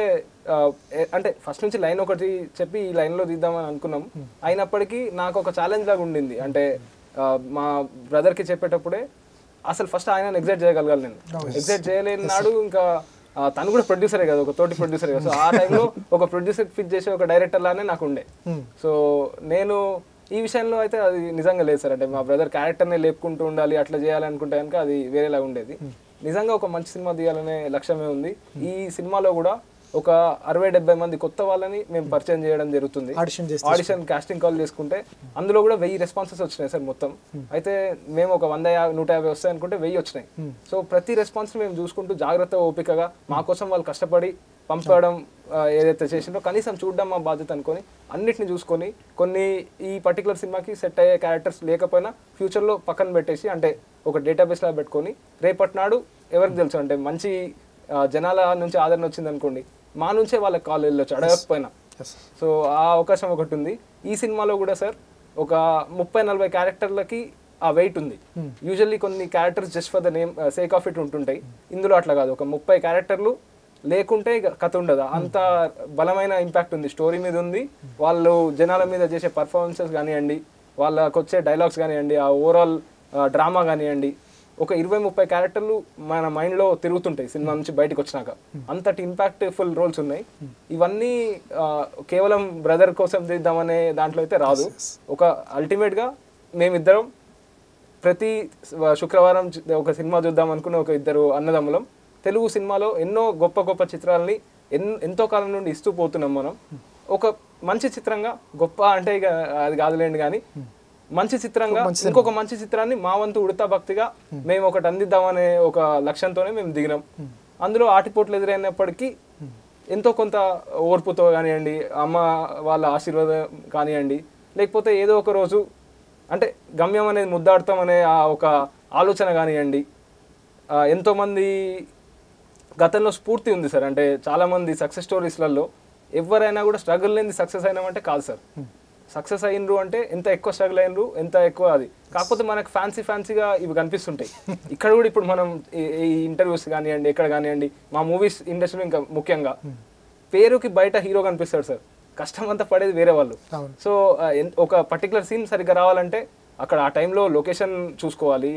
అంటే ఫస్ట్ నుంచి లైన్ ఒకటి చెప్పి ఈ లైన్లో తీద్దామని అనుకున్నాం. అయినప్పటికీ నాకు ఒక ఛాలెంజ్ లాగా ఉండింది. అంటే మా బ్రదర్కి చెప్పేటప్పుడే అసలు ఫస్ట్ ఆయన ఎగ్జైట్ చేయగలగాలి. నేను ఎగ్జైట్ చేయలేని నాడు ఇంకా తను కూడా ప్రొడ్యూసరే కదా, ఒక తోటి ప్రొడ్యూసరే కదా. సో ఆ టైంలో ఒక ప్రొడ్యూసర్ ఫిట్ చేసే ఒక డైరెక్టర్ లానే నాకు ఉండే. సో నేను ఈ విషయంలో అయితే అది నిజంగా లేదు సార్. అంటే మా బ్రదర్ క్యారెక్టర్నే లేపుకుంటూ ఉండాలి, అట్లా చేయాలనుకుంటే కనుక అది వేరేలా ఉండేది. నిజంగా ఒక మంచి సినిమా తీయాలనే లక్ష్యమే ఉంది. ఈ సినిమాలో కూడా ఒక 60-70 మంది కొత్త వాళ్ళని మేము పరిచయం చేయడం జరుగుతుంది. ఆడిషన్ కాస్టింగ్ కాల్ చేసుకుంటే అందులో కూడా 1000 రెస్పాన్సెస్ వచ్చినాయి సార్ మొత్తం. అయితే మేము ఒక 100-150 వస్తాయి అనుకుంటే 1000 వచ్చినాయి. సో ప్రతి రెస్పాన్స్ మేము చూసుకుంటూ జాగ్రత్తగా ఓపికగా మా కోసం వాళ్ళు కష్టపడి పంపడం ఏదైతే చేసిందో కనీసం చూడడం మా బాధ్యత అనుకొని అన్నిటిని చూసుకొని కొన్ని ఈ పర్టికులర్ సినిమాకి సెట్ అయ్యే క్యారెక్టర్స్ లేకపోయినా ఫ్యూచర్లో పక్కన పెట్టేసి, అంటే ఒక డేటాబేస్ లా పెట్టుకొని రేపటి నాడు ఎవరికి తెలుసు అంటే మంచి జనాల నుంచి ఆదరణ వచ్చింది అనుకోండి, మా నుంచే వాళ్ళకి కాల్ వెళ్ళొచ్చు అడగకపోయినా. సో ఆ అవకాశం ఒకటి ఉంది. ఈ సినిమాలో కూడా సార్ ఒక 30-40 క్యారెక్టర్లకి ఆ వెయిట్ ఉంది. యూజువల్లీ కొన్ని characters just for the name sake of it ఉంటుంటాయి. ఇందులో అట్లా కాదు, ఒక 30 క్యారెక్టర్లు లేకుంటే కథ ఉండదు. అంత బలమైన ఇంపాక్ట్ ఉంది, స్టోరీ మీద ఉంది. వాళ్ళు జనాల మీద చేసే పర్ఫార్మెన్సెస్ కానివ్వండి, వాళ్ళకి వచ్చే డైలాగ్స్ కానివ్వండి, ఆ ఓవరాల్ డ్రామా కానివ్వండి, ఒక 20-30 క్యారెక్టర్లు మన మైండ్లో తిరుగుతుంటాయి సినిమా నుంచి బయటకు వచ్చినాక. అంతటి ఇంపాక్ట్ఫుల్ రోల్స్ ఉన్నాయి. ఇవన్నీ కేవలం బ్రదర్ కోసం తీద్దామనే దాంట్లో అయితే రాదు. ఒక అల్టిమేట్గా మేమిద్దరం ప్రతి శుక్రవారం ఒక సినిమా చూద్దాం అనుకున్న ఒక ఇద్దరు అన్నదమ్ములం. తెలుగు సినిమాలో ఎన్నో గొప్ప గొప్ప చిత్రాలని ఎంతో కాలం నుండి ఇస్తూ పోతున్నాం మనం. ఒక మంచి చిత్రంగా, గొప్ప అంటే ఇక అది కాదులేండి కానీ మంచి చిత్రంగా ఇంకొక మంచి చిత్రాన్ని మా వంతు ఉడతా భక్తిగా మేము ఒకటి అందిద్దామనే ఒక లక్ష్యంతోనే మేము దిగినాం. అందులో ఆటిపోట్లు ఎదురైనప్పటికీ ఎంతో కొంత ఓర్పుతో కానివ్వండి, అమ్మ వాళ్ళ ఆశీర్వాదం కానివ్వండి, లేకపోతే ఏదో ఒక రోజు అంటే గమ్యం అనేది ముద్దాడతామనే ఆ ఒక ఆలోచన కానివ్వండి, ఎంతోమంది గతంలో స్ఫూర్తి ఉంది సార్. అంటే చాలామంది సక్సెస్ స్టోరీస్లలో ఎవరైనా కూడా స్ట్రగుల్ లేని సక్సెస్ అయినామంటే కాదు సార్. సక్సెస్ అయినరు అంటే ఎంత ఎక్కువ స్ట్రగుల్ అయినరు, ఎంత ఎక్కువ అది. కాకపోతే మనకు ఫ్యాన్సీగా ఇవి కనిపిస్తుంటాయి. ఇక్కడ కూడా ఇప్పుడు మనం ఈ ఇంటర్వ్యూస్ కానివ్వండి, ఎక్కడ కానివ్వండి, మా మూవీస్ ఇండస్ట్రీలో ఇంకా ముఖ్యంగా పేరుకి బయట హీరో కనిపిస్తాడు సార్, కష్టం అంతా పడేది వేరే వాళ్ళు. సో ఒక పర్టికులర్ సీన్ సరిగ్గా రావాలంటే అక్కడ ఆ టైంలో లొకేషన్ చూసుకోవాలి,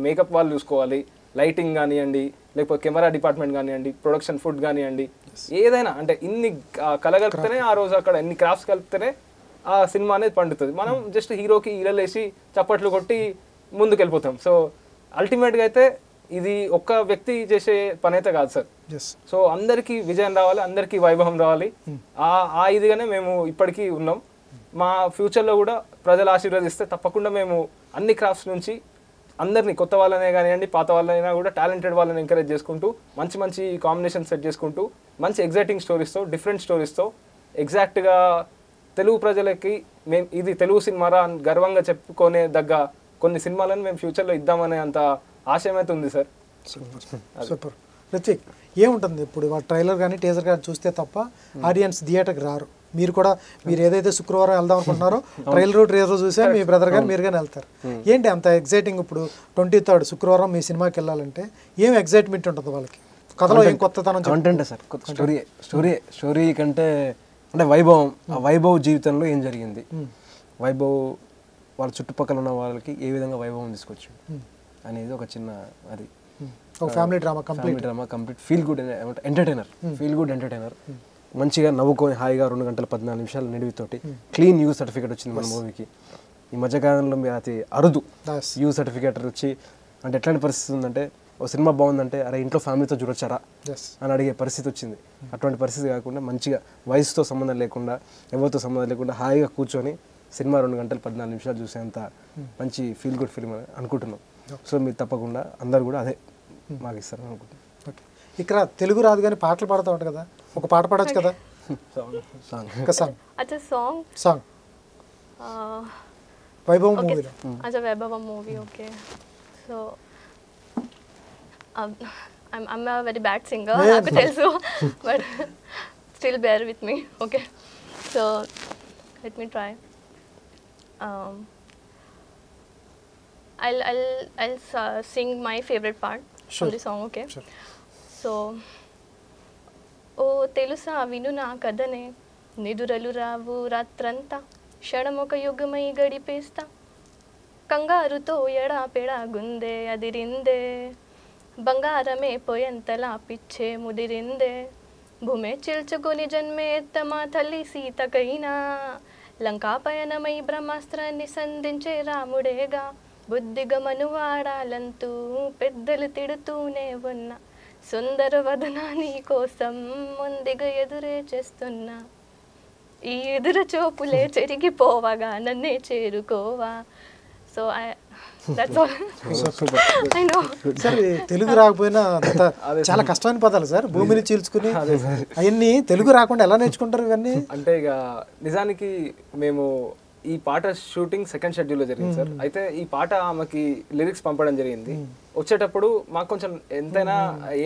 మేకప్ వాళ్ళు చూసుకోవాలి, లైటింగ్ కానివ్వండి, లేకపోతే కెమెరా డిపార్ట్మెంట్ కానివ్వండి, ప్రొడక్షన్ ఫుడ్ కానివ్వండి, ఏదైనా అంటే ఇన్ని కలగలిపితేనే ఆ రోజు అక్కడ ఇన్ని క్రాఫ్ట్స్ కలిపితేనే ఆ సినిమా అనేది పండుతుంది. మనం జస్ట్ హీరోకి ఈలలేసి చప్పట్లు కొట్టి ముందుకు వెళ్ళిపోతాం. సో అల్టిమేట్గా అయితే ఇది ఒక్క వ్యక్తి చేసే పని అయితే కాదు సార్. సో అందరికీ విజయం రావాలి, అందరికీ వైభవం రావాలి. ఆ ఇదిగానే మేము ఇప్పటికీ ఉన్నాం. మా ఫ్యూచర్లో కూడా ప్రజలు ఆశీర్వదిస్తే తప్పకుండా మేము అన్ని క్రాఫ్ట్స్ నుంచి అందరినీ, కొత్త వాళ్ళనే కానివ్వండి, పాత వాళ్ళైనా కూడా టాలెంటెడ్ వాళ్ళని ఎంకరేజ్ చేసుకుంటూ మంచి మంచి కాంబినేషన్ సెట్ చేసుకుంటూ మంచి ఎగ్జైటింగ్ స్టోరీస్తో, డిఫరెంట్ స్టోరీస్తో ఎగ్జాక్ట్గా తెలుగు ప్రజలకి మేము ఇది తెలుగు సినిమారా అని గర్వంగా చెప్పుకునే దగ్గ కొన్ని సినిమాలను మేము ఫ్యూచర్లో ఇద్దామనే అంత ఆశయం అయితే ఉంది సార్. సూపర్. రిత్విక్, ఏముంటుంది ఇప్పుడు ట్రైలర్ కానీ టీజర్ కానీ చూస్తే తప్ప ఆడియన్స్ థియేటర్కి రారు. మీరు ఏదైతే శుక్రవారం వెళ్దాం అనుకుంటున్నారో ట్రైలర్ ట్రేజర్ చూసే మీ బ్రదర్ కానీ మీరు కానీ వెళ్తారు. ఏంటి అంత ఎగ్జైటింగ్? ఇప్పుడు 23rd శుక్రవారం మీ సినిమాకి వెళ్ళాలంటే ఏం ఎగ్జైట్మెంట్ ఉంటుంది వాళ్ళకి? కథలో ఏం కొత్తతనం? కంటెంట్ సార్, స్టోరీ కంటే అంటే వైభవం, ఆ వైభవ్ జీవితంలో ఏం జరిగింది, వైభవ్ వాళ్ళ చుట్టుపక్కల ఉన్న వాళ్ళకి ఏ విధంగా వైభవం తీసుకొచ్చు అనేది ఒక చిన్న అది family drama complete feel good entertainer. మంచిగా నవ్వుకొని హాయిగా 2 గంటల 14 నిమిషాలు నిడివితోటి క్లీన్ యూ సర్టిఫికేట్ వచ్చింది మన మూవీకి. ఈ మధ్యకాలంలో మీరు అతి అరుదు యూ సర్టిఫికేట్ వచ్చి, అంటే ఎట్లాంటి పరిస్థితి ఉందంటే ఓ సినిమా బాగుందంటే అరే ఇంట్లో ఫ్యామిలీతో చూడొచ్చారా అని అడిగే పరిస్థితి వచ్చింది. అటువంటి పరిస్థితి కాకుండా మంచిగా వయసుతో సంబంధం లేకుండా, ఎవరితో సంబంధం లేకుండా హాయిగా కూర్చొని సినిమా 2 గంటల 14 నిమిషాలు చూసేంత మంచి ఫీల్ గుడ్ ఫిల్మ్ అనుకుంటున్నాం. సో మీరు తప్పకుండా అందరు కూడా అదే మాకు ఇస్తారని అనుకుంటున్నాం. ఇక్కడ తెలుగు రాదు కానీ పాటలు పాడుతూ ఉంటారు కదా, ఒక పాట పాడొచ్చు కదా. సాంగ్ వైభవం మూవీలో. अच्छा वैभवम movie, okay. So I'm a very bad singer, I could tell so, but still bear with me, okay. So let me try. I'll sing my favorite part from the song, okay. Sure. So ఓ తెలుసా విను నా కథనే, నిదురలు రావు రాత్రంతా, క్షణమొక యుగమై గడిపేస్తా, కంగారుతో ఎడా పెడా గుందే అదిరిందే, బంగారమే పోయంతలా పిచ్చే ముదిరిందే, భూమే చిల్చుకొని జన్మే ఎత్తమా తల్లి సీతకైనా, లంకా పయనమై బ్రహ్మాస్త్రాన్ని సంధించే రాముడేగా, బుద్ధిగా మనువాడాలంటూ పెద్దలు తిడుతూనే ఉన్నా, సుందర వదనా నీ కోసం ముందుగా ఎదురే చేస్తున్నా, ఈ ఎదురు చూపులే చెరిగిపోవగా నన్నే చేరుకోవా. So that's all. I know sir, Telugu రాకపోయినా చాలా కష్టమైన పదాలు సార్. భూమిని చీల్చుకుని అవన్నీ తెలుగు రాకుండా ఎలా నేర్చుకుంటారు ఇవన్నీ? అంటే ఇక నిజానికి మేము ఈ పాట షూటింగ్ సెకండ్ షెడ్యూల్లో జరిగింది సార్. అయితే ఈ పాట ఆమెకి లిరిక్స్ పంపడం జరిగింది. వచ్చేటప్పుడు మాకు కొంచెం ఎంతైనా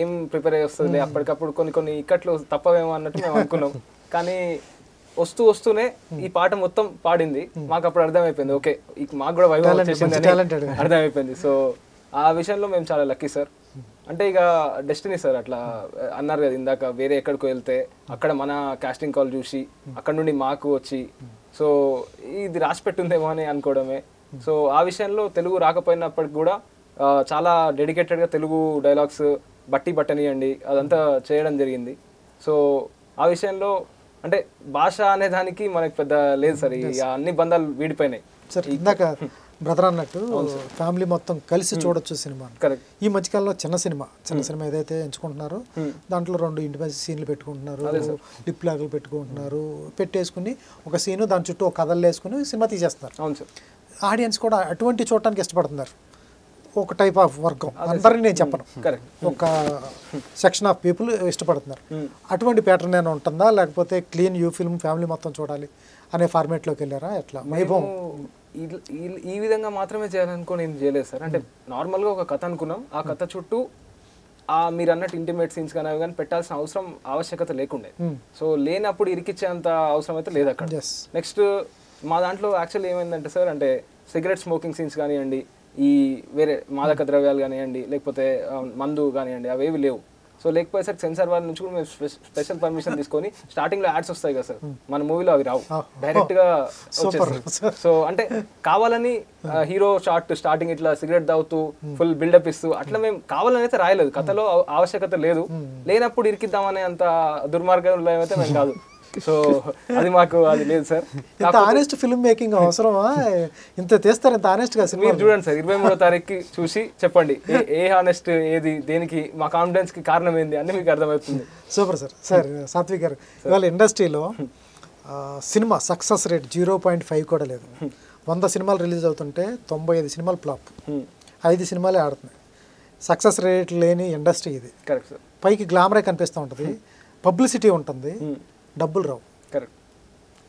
ఏం ప్రిపేర్ అయ్యి వస్తుంది, అప్పటికప్పుడు కొన్ని ఇక్కట్లు తప్పవేమో అన్నట్టు మేము అనుకున్నాం. కానీ వస్తూనే ఈ పాట మొత్తం పాడింది. మాకు అప్పుడు అర్థమైపోయింది, ఓకే మాకు కూడా వైభవం వచ్చేసింది అని అర్థమైపోయింది. సో ఆ విషయంలో మేము చాలా లక్కీ సార్. అంటే ఇక డెస్టినీ సార్, అట్లా అన్నారు కదా ఇందాక, వేరే ఎక్కడికి వెళ్తే అక్కడ మన కాస్టింగ్ కాల్ చూసి అక్కడ నుండి మాకు వచ్చి, సో ఇది రాసి పెట్టుందేమో అని అనుకోవడమే. సో ఆ విషయంలో తెలుగు రాకపోయినప్పటికి కూడా చాలా డెడికేటెడ్గా తెలుగు డైలాగ్స్ బట్టనియండి అదంతా చేయడం జరిగింది. సో ఆ విషయంలో అంటే భాష అనే దానికి మనకి పెద్ద లేదు సార్, అన్ని బంధాలు వీడిపోయినాయి సార్. ఇందాక బ్రదర్ అన్నట్టు ఫ్యామిలీ మొత్తం కలిసి చూడొచ్చు సినిమా. కరెక్ట్. ఈ మధ్యకాలంలో చిన్న సినిమా ఏదైతే ఎంచుకుంటున్నారో దాంట్లో 2 ఇంటిమేసి సీన్లు పెట్టుకుంటున్నారు, లిప్ లాగులు పెట్టుకుంటున్నారు, పెట్టేసుకుని ఒక సీను దాని చుట్టూ ఒక కథలు వేసుకుని సినిమా తీసేస్తున్నారు. అవును సార్. ఆడియన్స్ కూడా అటువంటి చూడటానికి ఇష్టపడుతున్నారు. ఒక టైప్ ఆఫ్ వర్గం, అందరినీ నేను చెప్పను, ఒక సెక్షన్ ఆఫ్ పీపుల్ ఇష్టపడుతున్నారు. అటువంటి ప్యాటర్న్ ఏమైనా ఉంటుందా, లేకపోతే క్లీన్ యూ ఫిల్మ్ ఫ్యామిలీ మొత్తం చూడాలి అనే ఫార్మేట్లోకి వెళ్ళారా? ఎట్లా వైభవం ఈ విధంగా మాత్రమే చేయాలనుకో నేను చేయలేదు సార్. అంటే నార్మల్గా ఒక కథ అనుకున్నాం, ఆ కథ చుట్టూ మీరు అన్నట్టు ఇంటిమేట్ సీన్స్ కానీ అవి కానీ పెట్టాల్సిన ఆవశ్యకత లేకుండే. సో లేనప్పుడు ఇరికిచ్చేంత అవసరం అయితే లేదు అక్కడ. నెక్స్ట్ మా దాంట్లో యాక్చువల్లీ ఏమైందంటే సార్, అంటే సిగరెట్ స్మోకింగ్ సీన్స్ కానివ్వండి, ఈ వేరే మాదక ద్రవ్యాలు కానివ్వండి, లేకపోతే మందు కానివ్వండి, అవేవి లేవు. సో లేకపోయేసరికి సెన్సార్ వారి నుంచి కూడా మేము స్పెషల్ పర్మిషన్ తీసుకొని స్టార్టింగ్ లో యాడ్స్ వస్తాయి కదా సార్, మన మూవీలో అవి రావు, డైరెక్ట్ గా వచ్చేస్తాయి. సో అంటే కావాలని హీరో స్టార్టింగ్ ఇట్లా సిగరెట్ తాగుతూ ఫుల్ బిల్డప్ ఇస్తూ అట్లా మేము కావాలని అయితే రాయలేదు, కథలో ఆవశ్యకత లేదు, లేనప్పుడు ఇరికిద్దామనే అంత దుర్మార్గంలో అయితే మేము కాదు. సో అది మాకు అది లేదు సార్. ఇంత ఆనెస్ట్ ఫిల్మ్ మేకింగ్ అవసరమా? ఇంత తీస్తారు, ఇంత ఆనెస్ట్ గా సినిమా మీరు చూడండి సార్, 23వ తారీఖుకి చూసి చెప్పండి ఏ హానెస్ట్ ఏది, దేనికి మా కాన్ఫిడెన్స్ కి కారణం ఏంది అని మీకు అర్థమవుతుంది. Super sir. సార్ సాత్విక్ గారు, ఇవాళ ఇండస్ట్రీలో సినిమా సక్సెస్ రేట్ 0.5 కూడా లేదు. 100 సినిమాలు రిలీజ్ అవుతుంటే 95 సినిమాలు ఫ్లాప్, 5 సినిమాలే ఆడుతున్నాయి. సక్సెస్ రేట్ లేని ఇండస్ట్రీ ఇది. Correct sir. పైకి గ్లామరే కనిపిస్తూ ఉంటుంది, పబ్లిసిటీ ఉంటుంది, డబ్బులు రావు. కరెక్ట్.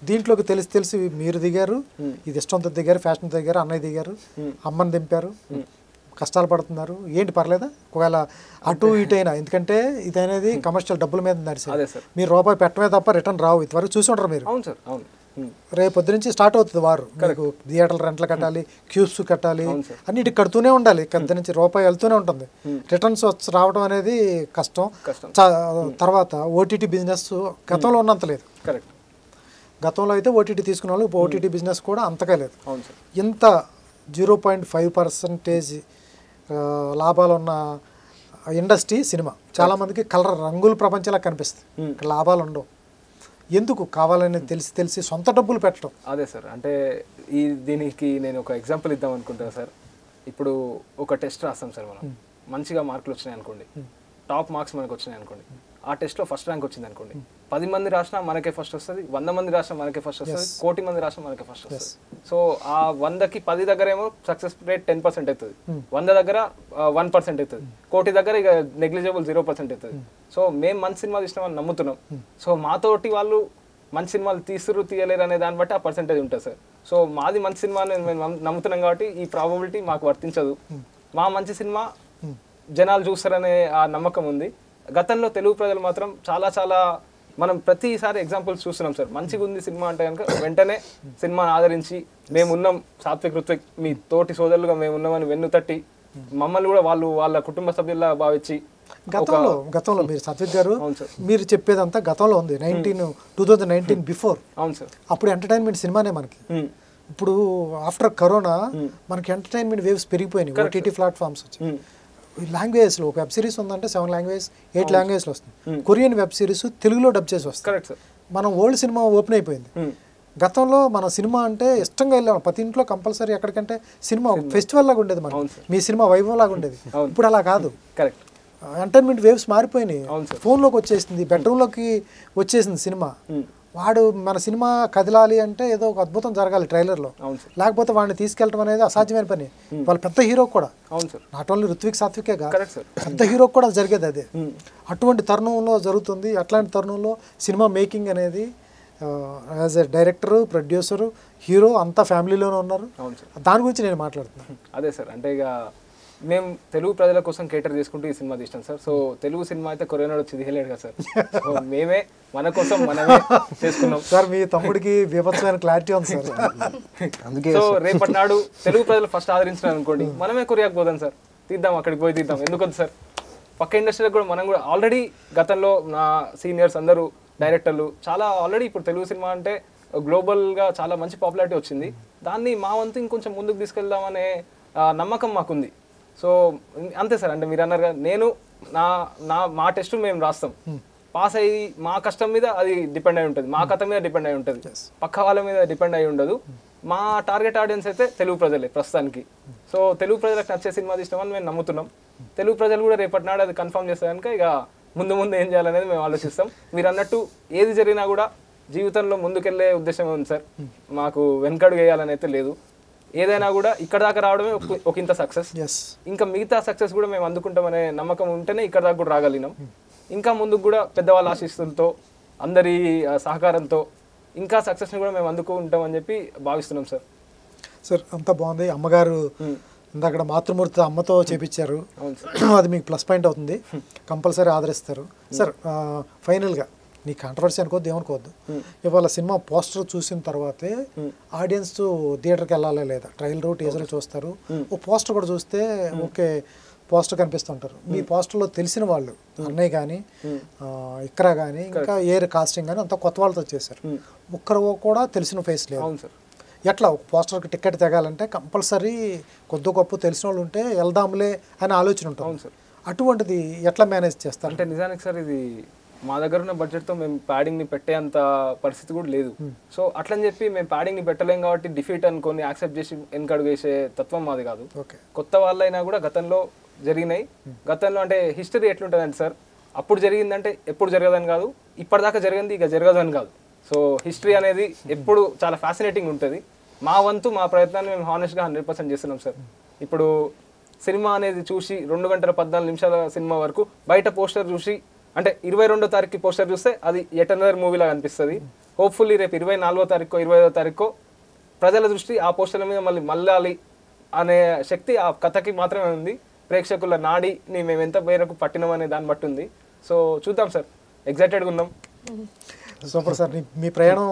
దీంట్లోకి తెలిసి మీరు దిగారు, ఇది ఇష్టంతో దిగారు, ఫ్యాషన్ దిగారు, అన్నయ్య దిగారు, అమ్మని దింపారు, కష్టాలు పడుతున్నారు. ఏంటి పర్లేదా ఒకవేళ అటు ఇటు అయినా? ఎందుకంటే ఇది అనేది కమర్షియల్ డబ్బుల మీద నడిచేది. మీరు రూపాయి పెట్టమే తప్ప రిటర్న్ రావు. ఇంతవరకు చూసి ఉంటారు మీరు. అవును సార్, అవును. రేపు పొద్దు నుంచి స్టార్ట్ అవుతుంది వారు. మీకు థియేటర్లు రెంట్లు కట్టాలి, క్యూబ్స్ కట్టాలి, అన్నిటికి కడుతూనే ఉండాలి. కింద నుంచి రూపాయి వెళ్తూనే ఉంటుంది. రిటర్న్స్ రావడం అనేది కష్టం. తర్వాత ఓటీటీ బిజినెస్ గతంలో ఉన్నంత లేదు. కరెక్ట్. గతంలో అయితే ఓటీటీ తీసుకునే వాళ్ళు, ఇప్పుడు ఓటీటీ బిజినెస్ కూడా అంతగా లేదు. ఇంత 0.5% లాభాలు ఉన్న ఇండస్ట్రీ సినిమా. చాలామందికి కలర్ రంగుల ప్రపంచంలా కనిపిస్తుంది, ఇక్కడ లాభాలు ఉండవు. ఎందుకు? కావాలని తెలిసి సొంత డబ్బులు పెట్టడం. అదే సార్, అంటే దీనికి నేను ఒక ఎగ్జాంపుల్ ఇద్దాం అనుకుంటాను సార్. ఇప్పుడు ఒక టెస్ట్ రాస్తాం సార్, మనం మంచిగా మార్కులు వచ్చినాయి అనుకోండి, టాప్ మార్క్స్ మనకు వచ్చినాయి అనుకోండి, ఆ టెస్ట్లో ఫస్ట్ ర్యాంక్ వచ్చింది అనుకోండి, 10 మంది రాసినా మనకే ఫస్ట్ వస్తుంది, 100 మంది రాసినా మనకే ఫస్ట్ వస్తుంది, 1,000,000 మంది రాసినా మనకే ఫస్ట్ వస్తుంది. సో ఆ 100కి 10 దగ్గర ఏమో సక్సెస్ రేట్ 10% అవుతుంది, 100 దగ్గర 1% అవుతుంది, 1,000,000 దగ్గర ఇక నెగ్లిజిబుల్ 0% అవుతుంది. సో మేము మంచి సినిమా తీసినామని నమ్ముతున్నాం. సో మాతోటి వాళ్ళు మంచి సినిమాలు తీయలేరు అనే దాన్ని బట్టి ఆ పర్సెంటేజ్ ఉంటుంది సార్. సో మాది మంచి సినిమా మేము నమ్ముతున్నాం కాబట్టి ఈ ప్రాబబిలిటీ మాకు వర్తించదు. మా మంచి సినిమా జనాలు చూస్తారనే ఆ నమ్మకం ఉంది. గతంలో తెలుగు ప్రజలు మాత్రం చాలా మనం ప్రతిసారి ఎగ్జాంపుల్స్ చూస్తున్నాం సార్. మంచిగా ఉంది సినిమా అంటే కనుక వెంటనే సినిమాని ఆదరించి మేమున్నాం, సాత్విక్ ఋత్విక్ మీ తోటి సోదరులుగా మేమున్నామని వెన్ను తట్టి మమ్మల్ని కూడా వాళ్ళ కుటుంబ సభ్యుల్లా భావించి. గతంలో మీరు సాత్విక్ గారు మీరు చెప్పేదంతా గతంలో ఉంది. 2019 బిఫోర్. అవును సార్. అప్పుడు ఎంటర్టైన్మెంట్ సినిమానే మనకి. ఇప్పుడు ఆఫ్టర్ కరోనా మనకి ఎంటర్టైన్మెంట్ వేవ్స్ పెరిగిపోయినాయి. ఓటీటీ ప్లాట్ఫామ్స్ వచ్చి లాంగ్వేజ్లో ఒక వెబ్ సిరీస్ ఉందంటే 7 లాంగ్వేజ్ 8 లాంగ్వేజ్లో వస్తుంది. కొరియన్ వెబ్ సిరీస్ తెలుగులో డబ్ చేసి వస్తుంది. మనం ఓల్డ్ సినిమా ఓపెన్ అయిపోయింది. గతంలో మన సినిమా అంటే ఇష్టంగా వెళ్ళాము, ప్రతి ఇంట్లో కంపల్సరీ ఎక్కడికంటే సినిమా ఫెస్టివల్ లాగా ఉండేది. మనం మీ సినిమా వైభవం లాగా ఉండేది. ఇప్పుడు అలా కాదు. ఎంటర్టైన్మెంట్ వేవ్స్ మారిపోయినాయి. ఫోన్లోకి వచ్చేసింది, బెడ్రూమ్లోకి వచ్చేసింది సినిమా. వాడు మన సినిమా కదిలాలి అంటే ఏదో ఒక అద్భుతం జరగాలి ట్రైలర్లో, లేకపోతే వాడిని తీసుకెళ్ళడం అనేది అసాధ్యమైన పని. వాళ్ళ పెద్ద హీరో కూడా, నాట్ ఓన్లీ ఋత్విక్ సాత్వికే కాదు, పెద్ద హీరో కూడా జరిగేది అదే. అటువంటి తరుణంలో జరుగుతుంది. అట్లాంటి తరుణంలో సినిమా మేకింగ్ అనేది as a director, producer, hero అంతా ఫ్యామిలీలోనే ఉన్నారు. దాని గురించి నేను మాట్లాడుతున్నాను. అదే సార్, అంటే ఇక మేము తెలుగు ప్రజల కోసం కేటర్ చేసుకుంటూ ఈ సినిమా తీసినాం సార్. సో తెలుగు సినిమా అయితే కొరియన్ వచ్చి తీయలేడు కదా సార్. సో మేమే మన కోసం మనమే చేసుకున్నాం సార్. మీ తమ్ముడికి బీభత్సమైన క్లారిటీ ఉంది సార్. సో రేపటి నాడు తెలుగు ప్రజలు ఫస్ట్ ఆదరించినారు అనుకోండి, మనమే కొరియాకి పోదాం సార్, తీద్దాం, అక్కడికి పోయి తీద్దాం. ఎందుకొద్దు సార్, పక్క ఇండస్ట్రీలో కూడా మనం కూడా ఆల్రెడీ గతంలో నా సీనియర్స్ అందరూ డైరెక్టర్లు చాలా ఆల్రెడీ ఇప్పుడు తెలుగు సినిమా అంటే గ్లోబల్గా చాలా మంచి పాపులారిటీ వచ్చింది. దాన్ని మా వంతు ఇంకొంచెం ముందుకు తీసుకెళ్దామనే నమ్మకం మాకుంది. సో అంతే సార్, అంటే మీరు అన్నారు కదా, నేను మా టెస్ట్ మేము రాస్తాం, పాస్ అయ్యి మా కష్టం మీద అది డిపెండ్ అయి ఉంటుంది, మా కథ మీద డిపెండ్ అయి ఉంటుంది, పక్క వాళ్ళ మీద డిపెండ్ అయి ఉండదు. మా టార్గెట్ ఆడియన్స్ అయితే తెలుగు ప్రజలే ప్రస్తుతానికి. సో తెలుగు ప్రజలకు నచ్చే సినిమా తీసినామని మేము నమ్ముతున్నాం. తెలుగు ప్రజలు కూడా రేపటి నాడు అది కన్ఫర్మ్ చేస్తే కనుక ఇక ముందు ఏం చేయాలనేది మేము ఆలోచిస్తాం. మీరు అన్నట్టు ఏది జరిగినా కూడా జీవితంలో ముందుకెళ్లే ఉద్దేశం ఉంది సార్, మాకు వెనకడుగు వేయాలని అయితే లేదు. ఏదైనా కూడా ఇక్కడ దాకా రావడమే ఒక ఇంత సక్సెస్. ఇంకా మిగతా సక్సెస్ కూడా మేము అందుకుంటామనే నమ్మకం ఉంటేనే ఇక్కడ దాకా కూడా రాగలిగినాం. ఇంకా ముందుకు కూడా పెద్దవాళ్ళ ఆశీస్సులతో, అందరి సహకారంతో ఇంకా సక్సెస్ని కూడా మేము అందుకుంటామని చెప్పి భావిస్తున్నాం సార్. సార్ అంతా బాగుంది. అమ్మగారు ఇందాక మాతృమూర్తి అమ్మతో చేపించారు, అది మీకు ప్లస్ పాయింట్ అవుతుంది, కంపల్సరీ ఆదరిస్తారు. సార్ ఫైనల్గా నీ కాంట్రవర్సీ అనుకోవద్దు, ఏమనుకోవద్దు, ఇవాళ సినిమా పోస్టర్ చూసిన తర్వాతే ఆడియన్స్ థియేటర్కి వెళ్ళాలి లేదా, ట్రైలర్ టీజర్ చూస్తారు. ఓ పోస్టర్ కూడా చూస్తే ఓకే పోస్టర్ కనిపిస్తుంటారు. మీ పోస్టర్లో తెలిసిన వాళ్ళు అన్నయ్య కానీ ఇక్కడ కానీ ఇంకా ఏర్ కాస్టింగ్ కానీ అంతా కొత్త వాళ్ళతో చేశారు. ఒక్కరు కూడా తెలిసిన ఫేస్ లేదు. అవును సార్. ఎట్లా ఒక పోస్టర్కి టికెట్ తెగాలంటే కంపల్సరీ కొద్ది గొప్ప తెలిసిన వాళ్ళు ఉంటే వెళ్దాంలే అని ఆలోచన ఉంటుంది. అవును సార్. అటువంటిది ఎట్లా మేనేజ్ చేస్తారు? అంటే నిజానికి సార్ ఇది మా దగ్గర ఉన్న బడ్జెట్తో మేము ప్యాడింగ్ని పెట్టేంత పరిస్థితి కూడా లేదు. సో అట్లని చెప్పి మేము ప్యాడింగ్ని పెట్టలేం కాబట్టి డిఫీట్ అనుకొని యాక్సెప్ట్ చేసి వెనకడుగు వేసే తత్వం మాది కాదు. ఓకే. కొత్త వాళ్ళైనా కూడా గతంలో జరిగినాయి. గతంలో అంటే హిస్టరీ ఎట్లుంటుందంటే సార్, అప్పుడు జరిగిందంటే ఎప్పుడు జరగదని కాదు, ఇప్పటిదాకా జరిగింది ఇక జరగదని కాదు. సో హిస్టరీ అనేది ఎప్పుడు చాలా ఫ్యాసినేటింగ్ ఉంటుంది. మా వంతు మా ప్రయత్నాన్ని మేము హానెస్ట్గా 100% చేస్తున్నాం సార్. ఇప్పుడు సినిమా అనేది చూసి 2 గంటల 14 నిమిషాల సినిమా వరకు బయట పోస్టర్ చూసి అంటే 22వ తారీఖుకి పోస్టర్ చూస్తే అది ఎట్ అనదర్ మూవీలాగా అనిపిస్తుంది. హోప్ఫుల్లీ రేపు 24వ తారీఖు 25వ తారీఖు ప్రజల దృష్టి ఆ పోస్టర్ల మీద మళ్ళీ మళ్ళాలి అనే శక్తి ఆ కథకి మాత్రమే ఉంది. ప్రేక్షకుల నాడిని మేము ఎంత మేరకు పట్టినాం అనే దాన్ని బట్టి ఉంది. సో చూద్దాం సార్, ఎగ్జైటెడ్గా ఉన్నాం. Super sir. మీ ప్రయాణం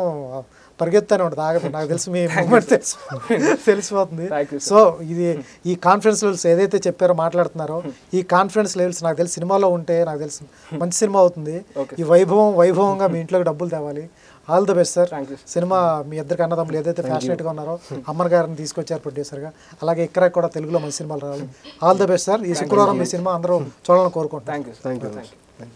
పరిగెత్తానే ఉంటుంది, ఆగదు. నాకు తెలిసి మీ మూమెంట్ తెలిసిపోతుంది. సో ఇది ఈ కాన్ఫిడెన్స్ లెవెల్స్ ఏదైతే చెప్పారో మాట్లాడుతున్నారో ఈ కాన్ఫిడెన్స్ లెవెల్స్ నాకు తెలిసి సినిమాలో ఉంటే నాకు తెలిసి మంచి సినిమా అవుతుంది. ఈ వైభవంగా మీ ఇంట్లోకి డబ్బులు తేవాలి. All the best sir. సినిమా మీ ఇద్దరికి అన్నదమ్ములు ఏదైతే ఫ్యాషనేట్గా ఉన్నారో అమ్మన్ గారిని తీసుకొచ్చారు ప్రొడ్యూసర్గా, అలాగే ఇక్కడ కూడా తెలుగులో మంచి సినిమాలు రావాలి. All the best sir. ఈ శుక్రవారం మీ సినిమా అందరూ చూడాలని కోరుకుంటున్నాను. Thank you.